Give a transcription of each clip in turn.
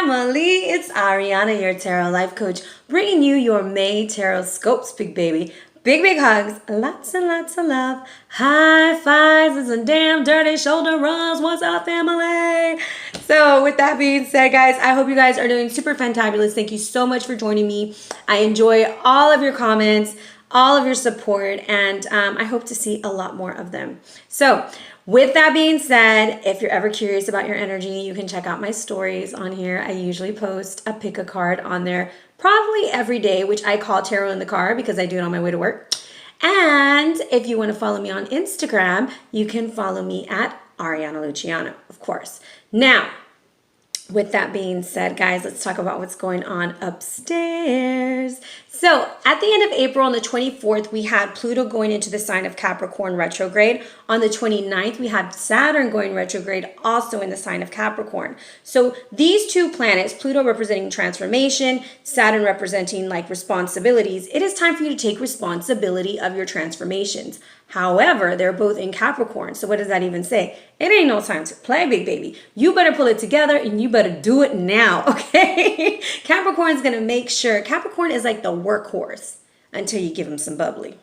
family, it's Ariana, your tarot life coach, bringing you your May tarot scopes, big baby. Big hugs, lots and lots of love, high fives and damn dirty shoulder rubs. What's up, family? So with that being said, guys, I hope you guys are doing super fantabulous. Thank you so much for joining me. I enjoy all of your comments, all of your support, and I hope to see a lot more of them. So with that being said, if you're ever curious about your energy, you can check out my stories on here. I usually post a pick a card on there probably every day, which I call Tarot in the Car because I do it on my way to work. And if you want to follow me on Instagram, you can follow me at Ariana Luciano, of course. Now, with that being said, guys, let's talk about what's going on upstairs. So at the end of April, on the 24th, we had Pluto going into the sign of Capricorn retrograde. On the 29th, we had Saturn going retrograde also in the sign of Capricorn. So these two planets, Pluto representing transformation, Saturn representing like responsibilities, it is time for you to take responsibility of your transformations. However, they're both in Capricorn. So what does that even say? It ain't no time to play, big baby. You better pull it together and you better do it now, okay? Capricorn's gonna make sure, Capricorn is like the workhorse until you give them some bubbly.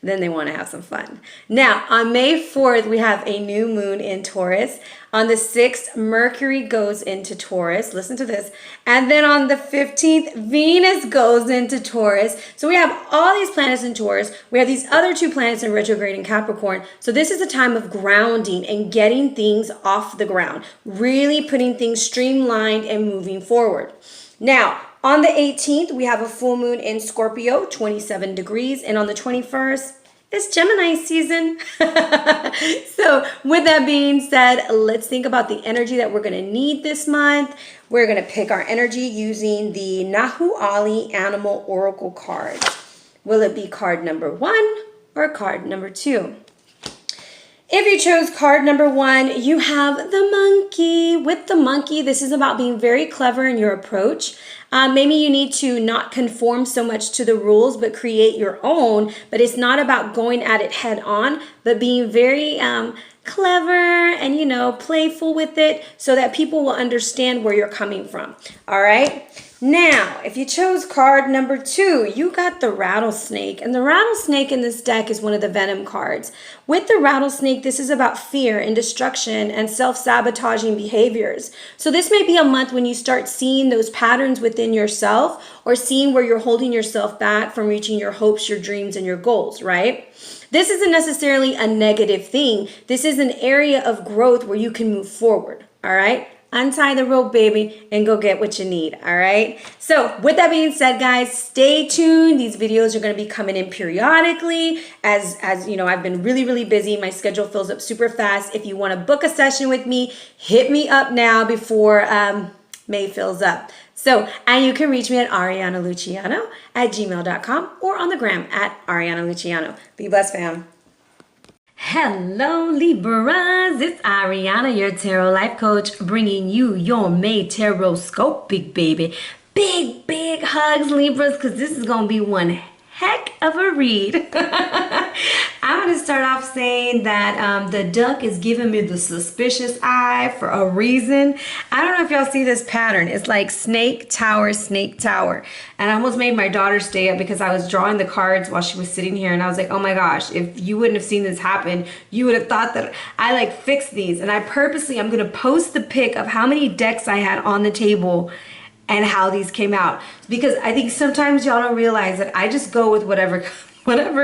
Then they want to have some fun. Now, on May 4th, we have a new moon in Taurus. On the 6th, Mercury goes into Taurus. Listen to this. And then on the 15th, Venus goes into Taurus. So we have all these planets in Taurus. We have these other two planets in retrograde in Capricorn. So this is a time of grounding and getting things off the ground. Really putting things streamlined and moving forward. Now, on the 18th, we have a full moon in Scorpio, 27 degrees. And on the 21st, it's Gemini season. So with that being said, let's think about the energy that we're going to need this month. We're going to pick our energy using the Nahualli Animal Oracle card. Will it be card number 1 or card number 2? If you chose card number 1, you have the monkey. With the monkey, this is about being very clever in your approach. Maybe you need to not conform so much to the rules, but create your own. But it's not about going at it head on, but being very clever and, you know, playful with it so that people will understand where you're coming from. All right. Now, if you chose card number 2, you got the rattlesnake. And the rattlesnake in this deck is one of the venom cards. With the rattlesnake, this is about fear and destruction and self-sabotaging behaviors. So this may be a month when you start seeing those patterns within yourself or seeing where you're holding yourself back from reaching your hopes, your dreams, and your goals, right? This isn't necessarily a negative thing. This is an area of growth where you can move forward, all right? Untie the rope, baby, and go get what you need, all right? So with that being said, guys, stay tuned. These videos are going to be coming in periodically. As you know, I've been really busy. My schedule fills up super fast. If you want to book a session with me, hit me up now before May fills up. So, and you can reach me at arianaluciano@gmail.com or on the gram at Ariana Luciano. Be blessed, fam. Hello, Libras. It's Ariana, your tarot life coach, bringing you your May tarot scope, big baby. Big hugs, Libras, because this is going to be one heck of a read. I'm going to start off saying that the duck is giving me the suspicious eye for a reason. I don't know if y'all see this pattern. It's like snake tower. And I almost made my daughter stay up because I was drawing the cards while she was sitting here. And I was like, oh my gosh, if you wouldn't have seen this happen, you would have thought that I like fixed these. And I purposely, I'm going to post the pic of how many decks I had on the table and how these came out, because I think sometimes y'all don't realize that I just go with whatever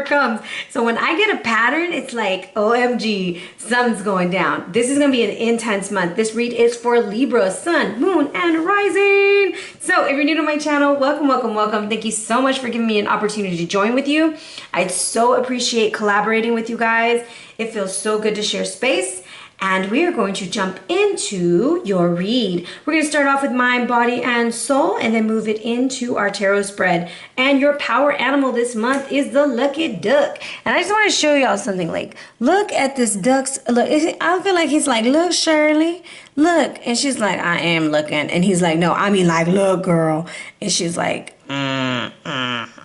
comes. So when I get a pattern, it's like, OMG, something's going down. This is going to be an intense month. This read is for Libra, Sun, Moon, and Rising. So if you're new to my channel, welcome. Thank you so much for giving me an opportunity to join with you. I so appreciate collaborating with you guys. It feels so good to share space. And we are going to jump into your read. We're going to start off with mind, body, and soul, and then move it into our tarot spread. And your power animal this month is the lucky duck. And I just want to show y'all something. Like, look at this duck's look. I feel like he's like, look, Shirley, look. And she's like, I am looking. And he's like, no, I mean like, look, girl. And she's like,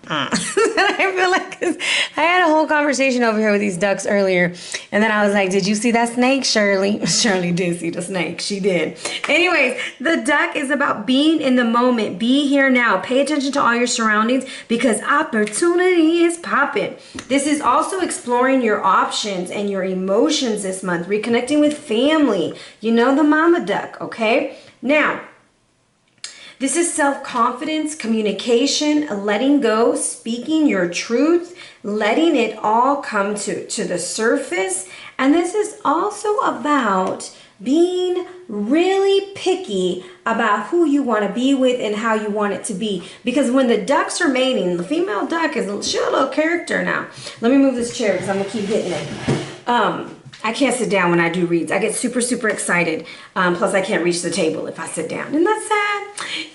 I feel like 'cause I had a whole conversation over here with these ducks earlier, and then I was like, did you see that snake, Shirley? Shirley did see the snake. She did. Anyways, the duck is about being in the moment. Be here now. Pay attention to all your surroundings because opportunity is popping. This is also exploring your options and your emotions this month. Reconnecting with family. You know, the mama duck, okay? Now, this is self-confidence, communication, letting go, speaking your truth, letting it all come to the surface. And this is also about being really picky about who you want to be with and how you want it to be. Because when the ducks are mating, the female duck is a little character now. Let me move this chair because I'm going to keep hitting it. I can't sit down when I do reads. I get super, super excited. Plus, I can't reach the table if I sit down. Isn't that sad?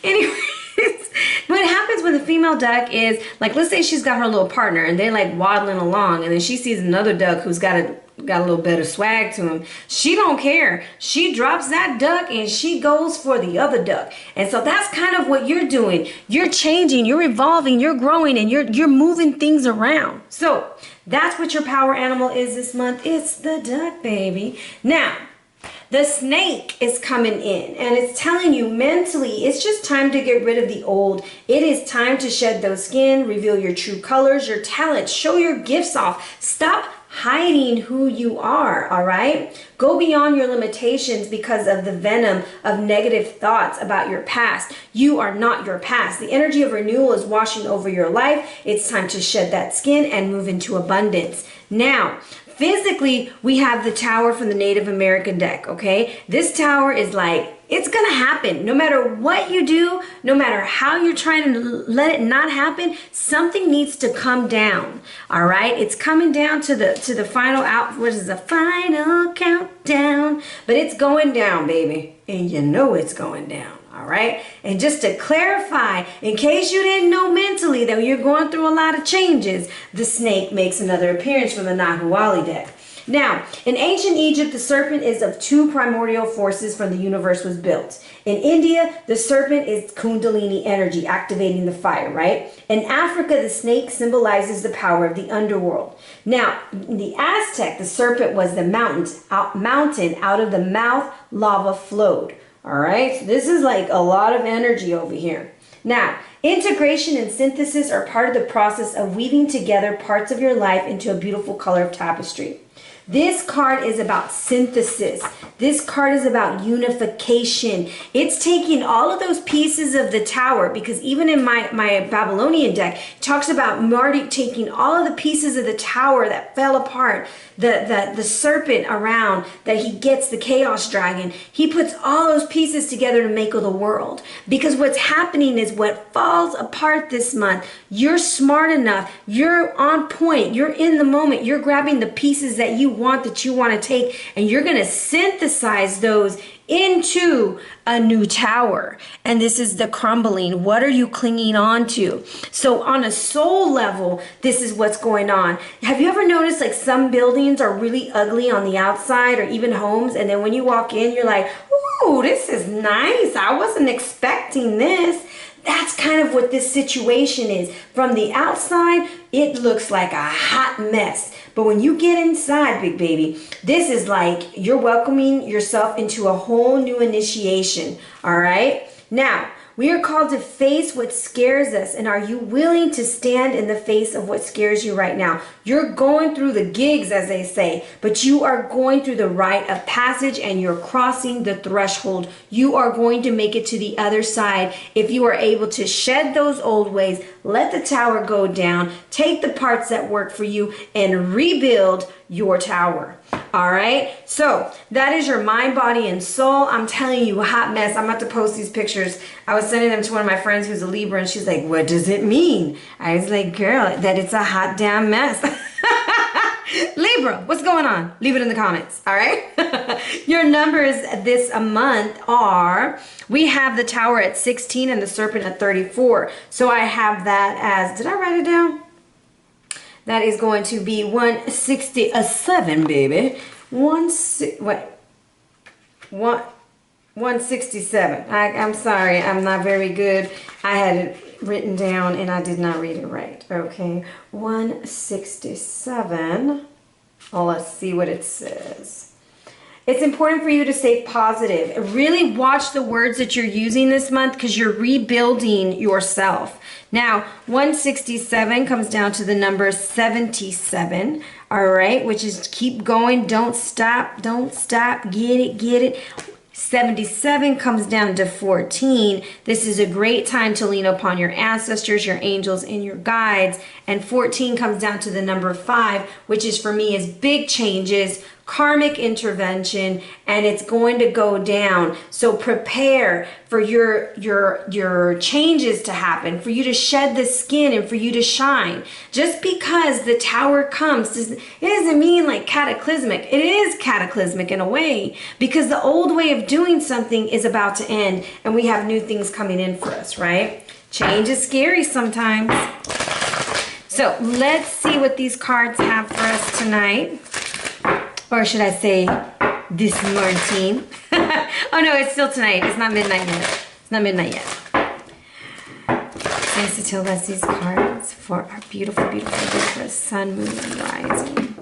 Anyways, what happens when the female duck is, like, let's say she's got her little partner and they're like waddling along, and then she sees another duck who's got a little bit of swag to him. She don't care. She drops that duck and she goes for the other duck. And so that's kind of what you're doing. You're changing, you're evolving, you're growing, and you're moving things around. So that's what your power animal is this month. It's the duck, baby. Now, the snake is coming in and it's telling you mentally, it's just time to get rid of the old. It is time to shed those skin, reveal your true colors, your talents, show your gifts off. Stop hiding who you are, all right? Go beyond your limitations because of the venom of negative thoughts about your past. You are not your past. The energy of renewal is washing over your life. It's time to shed that skin and move into abundance. Now, physically, we have the tower from the Native American deck, okay? This tower is like, it's gonna happen. No matter what you do, no matter how you're trying to let it not happen, something needs to come down, all right? It's coming down to the final what is the final countdown? But it's going down, baby, and you know it's going down. All right. And just to clarify, in case you didn't know mentally that you're going through a lot of changes, the snake makes another appearance from the Nahualli deck. Now, in ancient Egypt, the serpent is of two primordial forces from the universe was built. In India, the serpent is Kundalini energy, activating the fire, right? In Africa, the snake symbolizes the power of the underworld. Now, in the Aztec, the serpent was the mountain out of the mouth, lava flowed. All right, so this is like a lot of energy over here. Now, integration and synthesis are part of the process of weaving together parts of your life into a beautiful color of tapestry. This card is about synthesis. This card is about unification. It's taking all of those pieces of the tower, because even in my Babylonian deck, it talks about Marty taking all of the pieces of the tower that fell apart, the serpent around, that he gets the chaos dragon. He puts all those pieces together to make the world. Because what's happening is what falls apart this month, you're smart enough, you're on point, you're in the moment, you're grabbing the pieces that you want to take, and you're going to synthesize those into a new tower. And this is the crumbling. What are you clinging on to? So on a soul level, this is what's going on. Have you ever noticed like some buildings are really ugly on the outside, or even homes, and then when you walk in, you're like, ooh, this is nice. I wasn't expecting this. That's kind of what this situation is. From the outside, it looks like a hot mess. But when you get inside, big baby, this is like you're welcoming yourself into a whole new initiation. All right? Now, we are called to face what scares us. And are you willing to stand in the face of what scares you right now? You're going through the gigs, as they say, but you are going through the rite of passage and you're crossing the threshold. You are going to make it to the other side if you are able to shed those old ways, let the tower go down, take the parts that work for you, and rebuild your tower. All right, so that is your mind, body, and soul. I'm telling you, a hot mess. I'm about to post these pictures. I was sending them to one of my friends who's a Libra, and she's like, what does it mean? I was like, girl, that it's a hot damn mess. Libra, what's going on? Leave it in the comments, all right? Your numbers this month are, we have the tower at 16 and the serpent at 34. So I have that as, did I write it down? That is going to be 167, baby. 167. I'm sorry, I'm not very good. I had it written down and I did not read it right. Okay, 167. Oh, let's see what it says. It's important for you to stay positive. Really watch the words that you're using this month because you're rebuilding yourself. Now, 167 comes down to the number 77, all right, which is keep going, don't stop, get it. 77 comes down to 14. This is a great time to lean upon your ancestors, your angels, and your guides. And 14 comes down to the number 5, which is for me is big changes, karmic intervention, and it's going to go down. So prepare for your changes to happen, for you to shed the skin and for you to shine. Just because the tower comes, it doesn't mean like cataclysmic. It is cataclysmic in a way because the old way of doing something is about to end and we have new things coming in for us, right? Change is scary sometimes. So let's see what these cards have for us tonight. Or should I say this morning? Oh no, it's still tonight. It's not midnight yet. It's not midnight yet. Nice to tell us these cards for our beautiful, beautiful Libra sun, moon, and rising.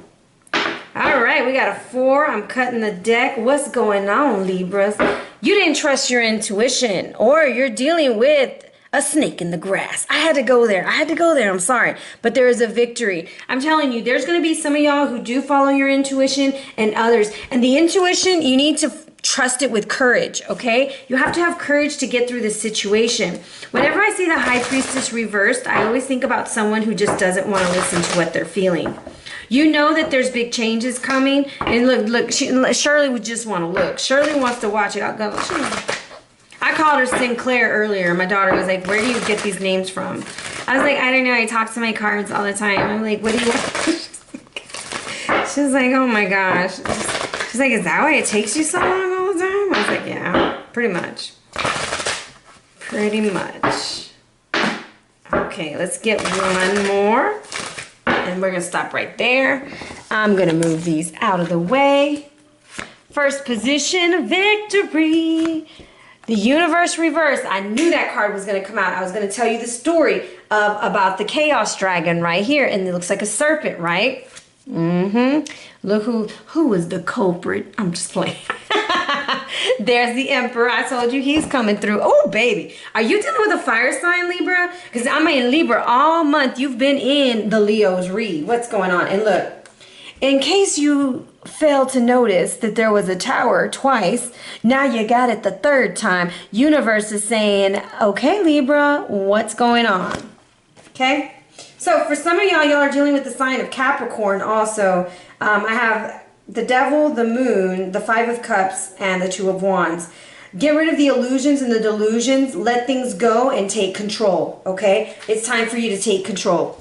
All right, we got a 4. I'm cutting the deck. What's going on, Libras? You didn't trust your intuition, or you're dealing with a snake in the grass. I had to go there. I'm sorry. But there is a victory. I'm telling you, there's going to be some of y'all who do follow your intuition and others. And the intuition, you need to trust it with courage, okay? You have to have courage to get through this situation. Whenever I see the High Priestess reversed, I always think about someone who just doesn't want to listen to what they're feeling. You know that there's big changes coming. And look, Shirley would just want to look. Shirley wants to watch it. I'll go. I called her Sinclair earlier. My daughter was like, where do you get these names from? I was like, I don't know. I talk to my cards all the time. I'm like, what do you want? She's like, oh my gosh. She's like, is that why it takes you so long all the time? I was like, yeah, pretty much. Pretty much. Okay, let's get one more. And we're going to stop right there. I'm going to move these out of the way. First position, victory. The universe reversed. I knew that card was going to come out. I was going to tell you the story about the chaos dragon right here. And it looks like a serpent, right? Look who was the culprit. I'm just playing. There's the emperor. I told you he's coming through. Oh, baby. Are you dealing with a fire sign, Libra? Because I'm in Libra all month. You've been in the Leo's read. What's going on? And look, in case you failed to notice that there was a tower twice, now you got it the third time. Universe is saying, okay, Libra, what's going on? Okay? So for some of y'all are dealing with the sign of Capricorn also. I have the devil, the moon, the 5 of cups, and the 2 of wands. Get rid of the illusions and the delusions. Let things go and take control, okay? It's time for you to take control.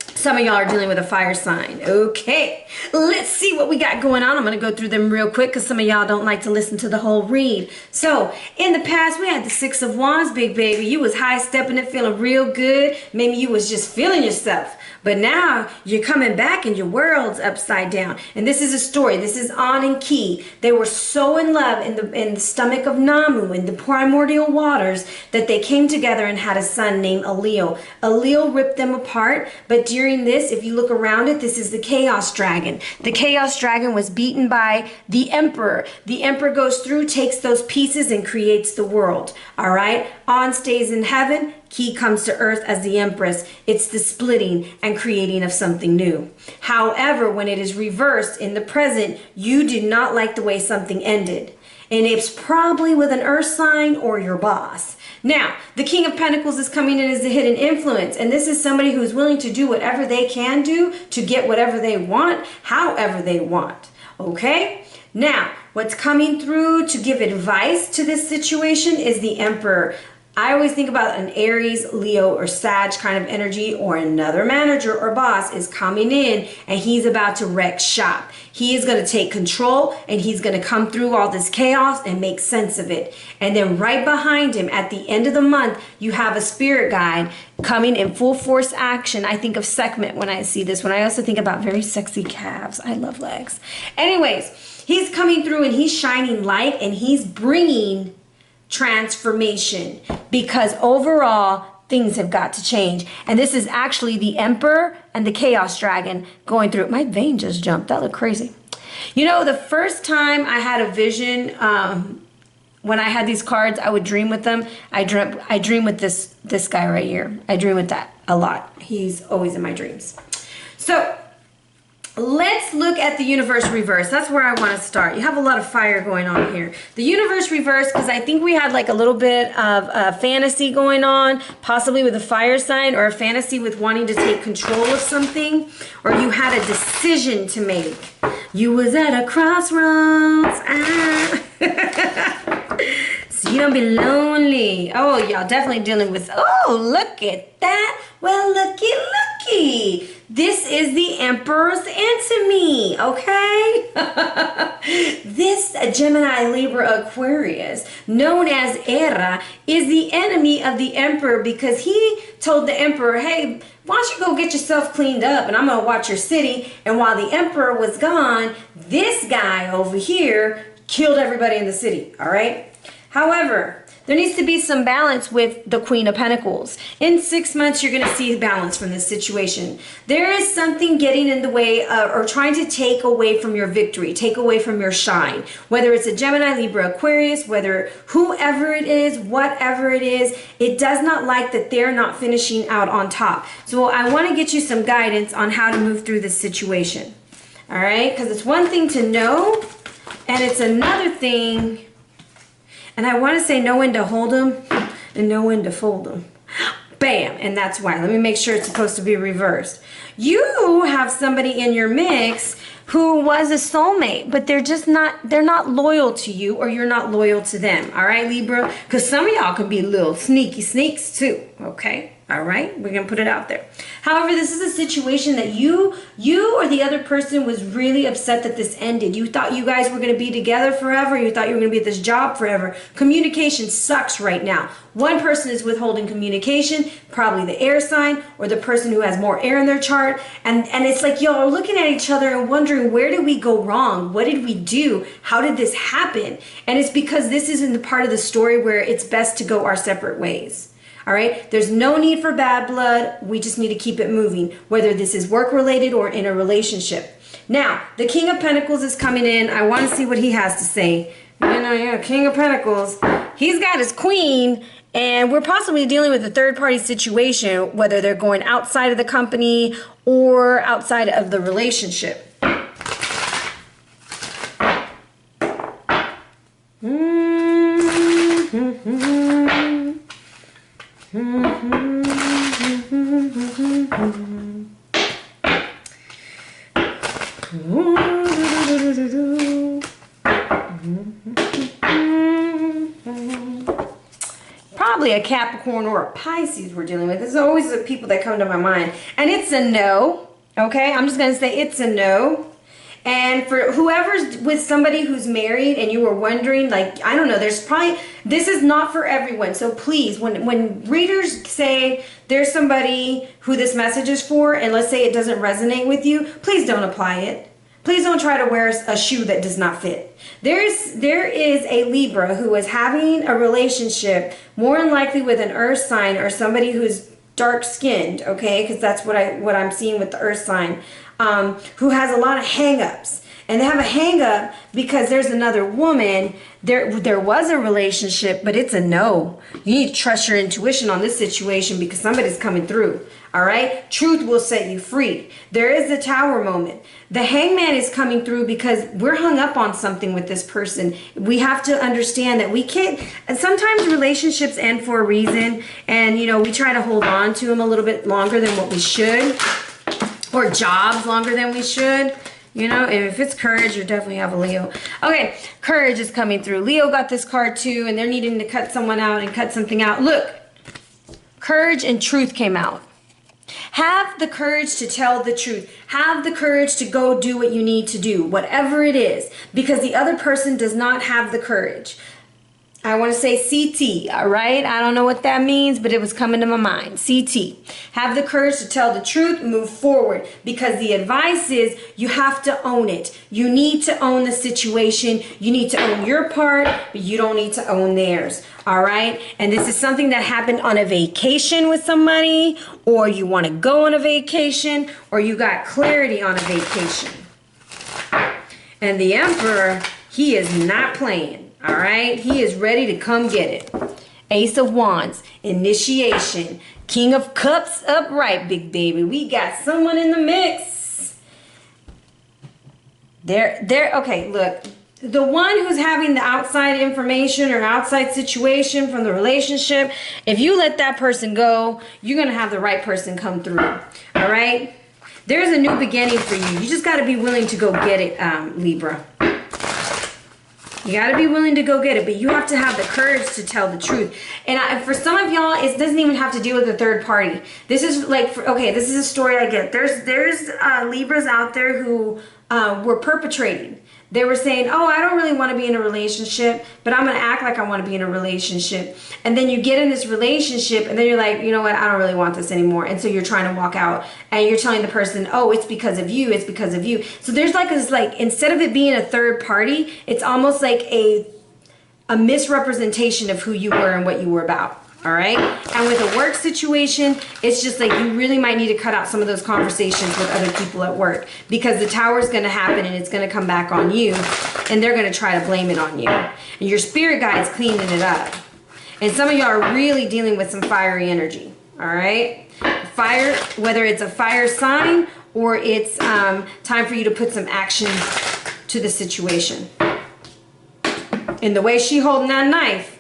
Some of y'all are dealing with a fire sign. Okay, let's see what we got going on. I'm going to go through them real quick because some of y'all don't like to listen to the whole read. So, in the past, we had the 6 of wands, big baby. You was high-stepping it, feeling real good. Maybe you was just feeling yourself. But now, you're coming back and your world's upside down. And this is a story. This is On and Key. They were so in love in the stomach of Namu, in the primordial waters, that they came together and had a son named Alil. Alil ripped them apart, but during this, if you look around it, this is the chaos dragon. The chaos dragon was beaten by the emperor. The emperor goes through, takes those pieces, and creates the world. All right? On stays in heaven. Key comes to earth as the empress. It's the splitting and creating of something new. However, when it is reversed in the present, you did not like the way something ended. And it's probably with an earth sign or your boss. Now, the King of Pentacles is coming in as the hidden influence. And this is somebody who's willing to do whatever they can do to get whatever they want, however they want. Okay? Now, what's coming through to give advice to this situation is the Emperor. I always think about an Aries, Leo, or Sag kind of energy, or another manager or boss is coming in and he's about to wreck shop. He is going to take control and he's going to come through all this chaos and make sense of it. And then right behind him at the end of the month, you have a spirit guide coming in full force action. I think of Sekhmet when I see this one. I also think about very sexy calves. I love legs. Anyways, he's coming through and he's shining light and he's bringing transformation, because overall things have got to change. And this is actually the Emperor and the Chaos Dragon going through it. My vein just jumped. That looked crazy. You know, the first time I had a vision, when I had these cards, I would dream with them. I dream with this guy right here. I dream with that a lot. He's always in my dreams. So let's look at the universe reverse. That's where I want to start. You have a lot of fire going on here. The universe reverse, because I think we had like a little bit of fantasy going on, possibly with a fire sign, or a fantasy with wanting to take control of something, or you had a decision to make. You was at a crossroads. So you don't be lonely. Oh, y'all definitely dealing with, oh, look at that. Well, looky. This is the Emperor's enemy, okay? This Gemini, Libra, Aquarius, known as Era, is the enemy of the Emperor because he told the Emperor, hey, why don't you go get yourself cleaned up and I'm going to watch your city. And while the Emperor was gone, this guy over here killed everybody in the city, all right? However, there needs to be some balance with the Queen of Pentacles. In 6 months, you're going to see balance from this situation. There is something getting in the way or trying to take away from your victory, take away from your shine. Whether it's a Gemini, Libra, Aquarius, whether whoever it is, whatever it is, it does not like that they're not finishing out on top. So I want to get you some guidance on how to move through this situation. All right? Because it's one thing to know, and it's another thing. And I want to say know when to hold them and know when to fold them. Bam! And that's why. Let me make sure it's supposed to be reversed. You have somebody in your mix who was a soulmate, but they're not loyal to you, or you're not loyal to them. All right, Libra? Because some of y'all can be little sneaky sneaks too. Okay? All right, we're gonna put it out there. However, this is a situation that you or the other person was really upset that this ended. You thought you guys were gonna be together forever. You thought you were gonna be at this job forever. Communication sucks right now. One person is withholding communication, probably the air sign or the person who has more air in their chart. And it's like y'all are looking at each other and wondering, where did we go wrong? What did we do? How did this happen? And it's because this isn't the part of the story where it's best to go our separate ways. All right, there's no need for bad blood. We just need to keep it moving, whether this is work related or in a relationship. Now, the King of Pentacles is coming in. I want to see what he has to say. You know, yeah, King of Pentacles. He's got his queen, and we're possibly dealing with a third party situation, whether they're going outside of the company or outside of the relationship. Probably a Capricorn or a Pisces we're dealing with. There's always the people that come to my mind. And it's a no. Okay? I'm just going to say it's a no. And for whoever's with somebody who's married and you were wondering, like, I don't know, there's probably, this is not for everyone. So please, when readers say there's somebody who this message is for, and let's say it doesn't resonate with you, please don't apply it. Please don't try to wear a shoe that does not fit. There is a Libra who is having a relationship, more than likely with an earth sign or somebody who's dark skinned, okay? Because that's what I'm seeing with the earth sign. Who has a lot of hang-ups. And they have a hang-up because there's another woman. There was a relationship, but it's a no. You need to trust your intuition on this situation because somebody's coming through. All right? Truth will set you free. There is the Tower moment. The Hangman is coming through because we're hung up on something with this person. We have to understand that we can't, and sometimes relationships end for a reason, and you know, we try to hold on to them a little bit longer than what we should, or jobs longer than we should. You know, if it's courage, you definitely have a Leo. Okay, courage is coming through. Leo got this card too, and they're needing to cut someone out and cut something out. Look, courage and truth came out. Have the courage to tell the truth. Have the courage to go do what you need to do, whatever it is, because the other person does not have the courage. I want to say CT, all right? I don't know what that means, but it was coming to my mind. CT. Have the courage to tell the truth, move forward, because the advice is you have to own it. You need to own the situation. You need to own your part, but you don't need to own theirs, all right? And this is something that happened on a vacation with somebody, or you want to go on a vacation, or you got clarity on a vacation. And the Emperor, he is not playing. All right, he is ready to come get it. Ace of Wands, initiation. King of Cups upright, big baby. We got someone in the mix. Okay, look. The one who's having the outside information or outside situation from the relationship, if you let that person go, you're going to have the right person come through. All right? There's a new beginning for you. You just got to be willing to go get it, Libra. You got to be willing to go get it, but you have to have the courage to tell the truth. And for some of y'all, it doesn't even have to deal with a third party. This is like, okay, this is a story I get. There's Libras out there who were perpetrating. They were saying, oh, I don't really want to be in a relationship, but I'm going to act like I want to be in a relationship. And then you get in this relationship, and then you're like, you know what, I don't really want this anymore. And so you're trying to walk out, and you're telling the person, oh, it's because of you, it's because of you. So there's like this, like, instead of it being a third party, it's almost like a misrepresentation of who you were and what you were about. All right. And with a work situation, it's just like you really might need to cut out some of those conversations with other people at work, because the tower is going to happen and it's going to come back on you, and they're going to try to blame it on you. And your spirit guide's cleaning it up. And some of y'all are really dealing with some fiery energy. All right. Fire, whether it's a fire sign or it's time for you to put some action to the situation. And the way she holding that knife,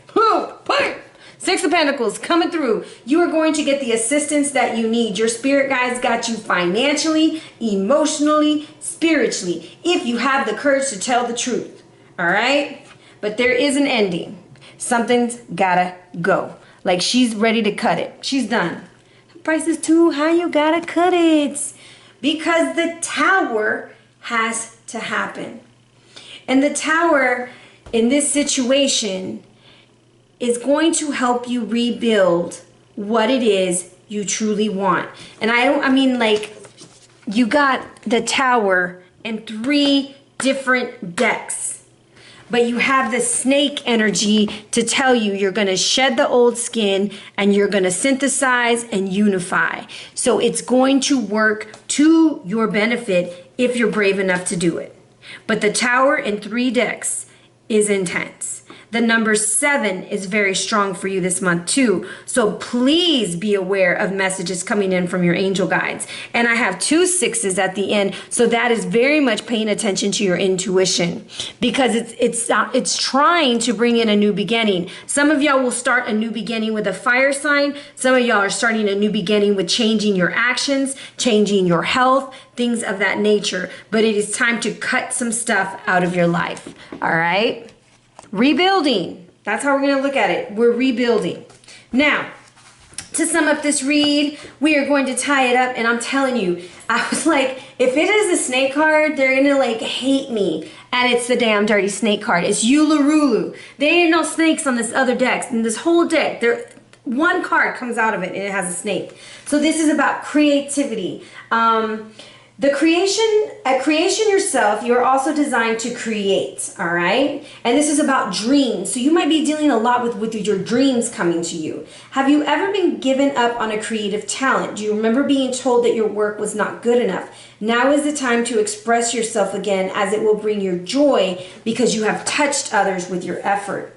Six of Pentacles coming through. You are going to get the assistance that you need. Your spirit guides got you financially, emotionally, spiritually, if you have the courage to tell the truth. All right? But there is an ending. Something's gotta go. Like, she's ready to cut it. She's done. Price is too high. You gotta cut it. Because the tower has to happen. And the tower in this situation is going to help you rebuild what it is you truly want. And I mean, like, you got the tower in 3 different decks, but you have the snake energy to tell you you're going to shed the old skin and you're going to synthesize and unify. So it's going to work to your benefit if you're brave enough to do it. But the tower in 3 decks is intense. The number 7 is very strong for you this month too. So please be aware of messages coming in from your angel guides. And I have 2 6s at the end. So that is very much paying attention to your intuition, because it's trying to bring in a new beginning. Some of y'all will start a new beginning with a fire sign. Some of y'all are starting a new beginning with changing your actions, changing your health, things of that nature. But it is time to cut some stuff out of your life. All right? Rebuilding. That's how we're going to look at it. We're rebuilding. Now, to sum up this read, we are going to tie it up. And I'm telling you, I was like, if it is a snake card, they're going to like hate me. And it's the damn dirty snake card. It's Yularulu. There ain't no snakes on this other deck. In this whole deck, one card comes out of it and it has a snake. So this is about creativity. At creation yourself, you're also designed to create, all right? And this is about dreams. So you might be dealing a lot with your dreams coming to you. Have you ever been given up on a creative talent? Do you remember being told that your work was not good enough? Now is the time to express yourself again, as it will bring you joy because you have touched others with your effort.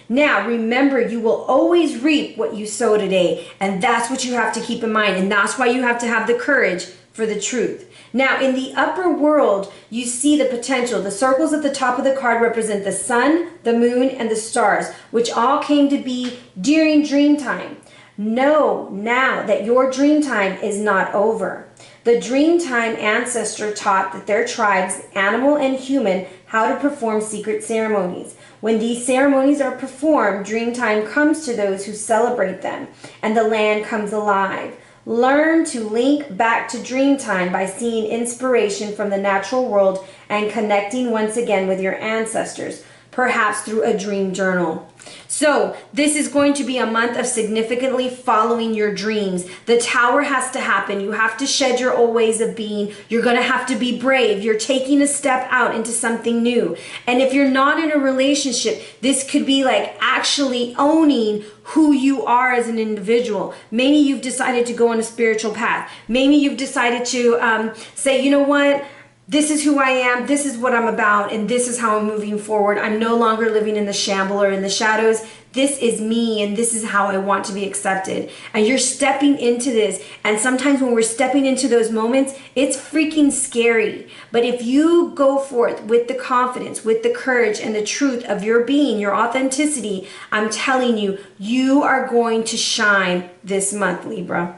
Now, remember, you will always reap what you sow today. And that's what you have to keep in mind. And that's why you have to have the courage for the truth. Now, in the upper world, you see the potential. The circles at the top of the card represent the sun, the moon, and the stars, which all came to be during dream time. Know now that your dream time is not over. The Dreamtime ancestor taught that their tribes, animal and human, how to perform secret ceremonies. When these ceremonies are performed, Dreamtime comes to those who celebrate them, and the land comes alive. Learn to link back to Dreamtime by seeing inspiration from the natural world and connecting once again with your ancestors. perhaps through a dream journal. So this is going to be a month of significantly following your dreams. The tower has to happen. You have to shed your old ways of being. You're going to have to be brave. You're taking a step out into something new. And if you're not in a relationship, this could be like actually owning who you are as an individual. Maybe you've decided to go on a spiritual path. Maybe you've decided to say, you know what? This is who I am, this is what I'm about, and this is how I'm moving forward. I'm no longer living in the shamble or in the shadows. This is me, and this is how I want to be accepted. And you're stepping into this. And sometimes when we're stepping into those moments, it's freaking scary. But if you go forth with the confidence, with the courage, and the truth of your being, your authenticity, I'm telling you, you are going to shine this month, Libra.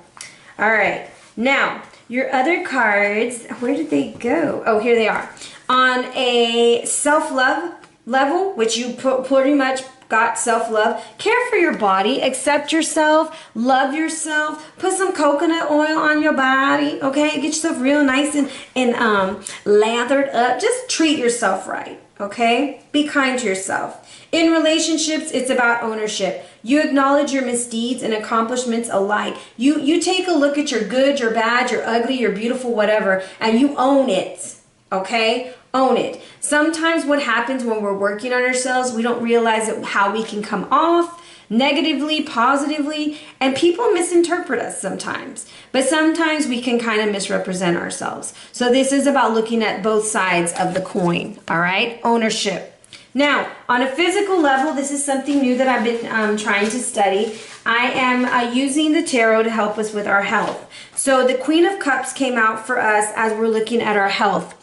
All right. Now, your other cards, where did they go? Oh, here they are. On a self-love level, which you pretty much got self-love, care for your body, accept yourself, love yourself, put some coconut oil on your body, okay? Get yourself real nice and lathered up. Just treat yourself right, okay? Be kind to yourself. In relationships, it's about ownership. You acknowledge your misdeeds and accomplishments alike. You take a look at your good, your bad, your ugly, your beautiful, whatever, and you own it, okay? Own it. Sometimes what happens when we're working on ourselves, we don't realize how we can come off negatively, positively, and people misinterpret us sometimes. But sometimes we can kind of misrepresent ourselves. So this is about looking at both sides of the coin, all right? Ownership. Now, on a physical level, this is something new that I've been trying to study. I am using the tarot to help us with our health. So the Queen of Cups came out for us as we're looking at our health.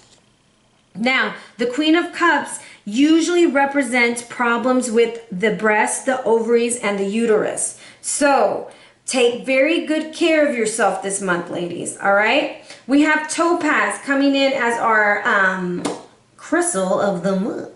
Now, the Queen of Cups usually represents problems with the breast, the ovaries, and the uterus. So take very good care of yourself this month, ladies, all right? We have Topaz coming in as our crystal of the month.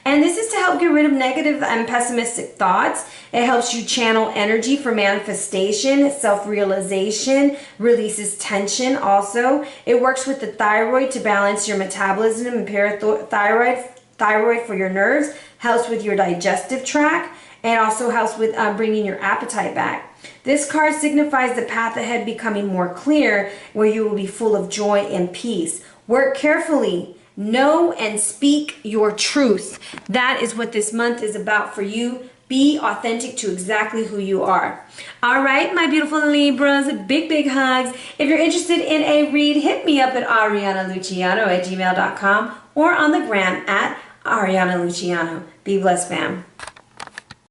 And this is to help get rid of negative and pessimistic thoughts. It helps you channel energy for manifestation, self-realization, releases tension also. It works with the thyroid to balance your metabolism and thyroid for your nerves, helps with your digestive tract, and also helps with bringing your appetite back. This card signifies the path ahead becoming more clear, where you will be full of joy and peace. Work carefully. Know and speak your truth. That is what this month is about for you. Be authentic to exactly who you are. All right, my beautiful Libras, big hugs. If you're interested in a read, hit me up at arianaluciano@gmail.com or on the gram at Ariana Luciano. Be blessed, fam.